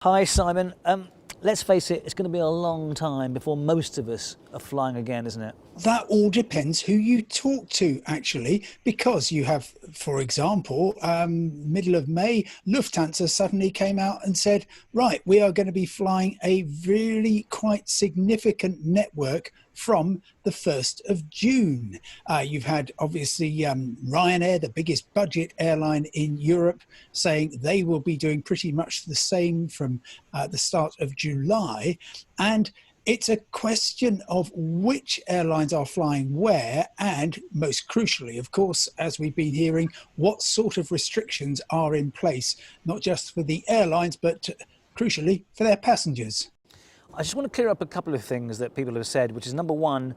Hi Simon. Let's face it, it's going to be a long time before most of us are flying again, isn't it? That all depends who you talk to, actually, because you have, for example, middle of May, Lufthansa suddenly came out and said, right, we are going to be flying a really quite significant network from the 1st of June. You've had, obviously, Ryanair, the biggest budget airline in Europe, saying they will be doing pretty much the same from the start of July. And it's a question of which airlines are flying where, and most crucially, of course, as we've been hearing, what sort of restrictions are in place, not just for the airlines, but crucially for their passengers. I just want to clear up a couple of things that people have said, which is number one,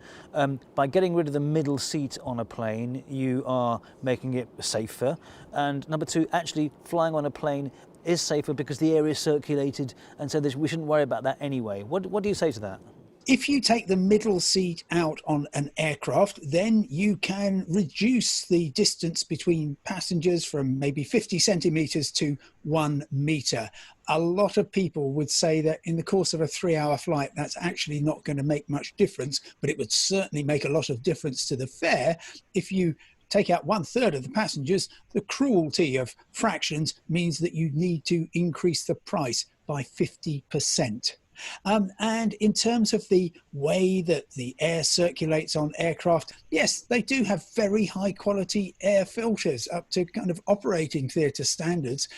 by getting rid of the middle seat on a plane, you are making it safer. And number two, actually flying on a plane is safer because the air is circulated, and so we shouldn't worry about that anyway. What do you say to that? If you take the middle seat out on an aircraft, then you can reduce the distance between passengers from maybe 50 centimeters to 1 meter. A lot of people would say that in the course of a 3-hour flight, that's actually not going to make much difference, but it would certainly make a lot of difference to the fare if you take out 1/3 of the passengers. The cruelty of fractions means that you need to increase the price by 50%. And in terms of the way that the air circulates on aircraft, yes, they do have very high quality air filters up to kind of operating theatre standards.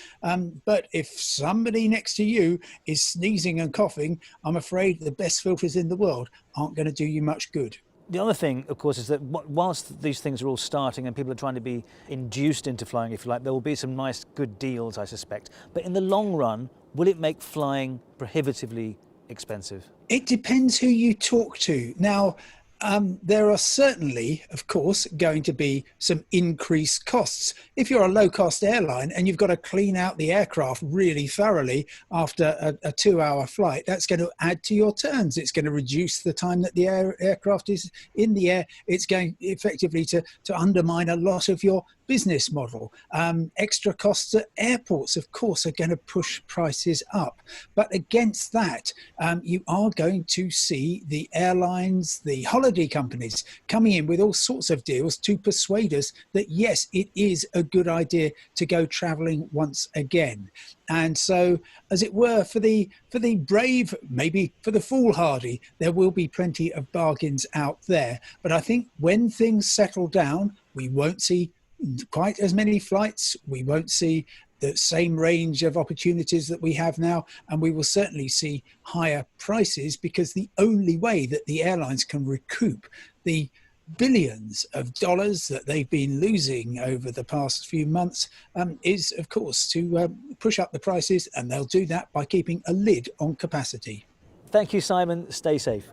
But if somebody next to you is sneezing and coughing, I'm afraid the best filters in the world aren't going to do you much good. The other thing, of course, is that whilst these things are all starting and people are trying to be induced into flying, if you like, there will be some nice, good deals, I suspect. But in the long run, will it make flying prohibitively expensive? It depends who you talk to. Now, there are certainly, of course, going to be some increased costs. If you're a low-cost airline and you've got to clean out the aircraft really thoroughly after a 2-hour flight, that's going to add to your turns. It's going to reduce the time that the aircraft is in the air. It's going effectively to undermine a lot of your business model. Extra costs at airports, of course, are going to push prices up. But against that, you are going to see the airlines, the holiday companies coming in with all sorts of deals to persuade us that, yes, it is a good idea to go traveling once again. And so, as it were, for the brave, maybe for the foolhardy, there will be plenty of bargains out there. But I think when things settle down, we won't see quite as many flights. We won't see the same range of opportunities that we have now, and we will certainly see higher prices, because the only way that the airlines can recoup the billions of dollars that they've been losing over the past few months is, of course, to push up the prices, and they'll do that by keeping a lid on capacity. Thank you, Simon. Stay safe.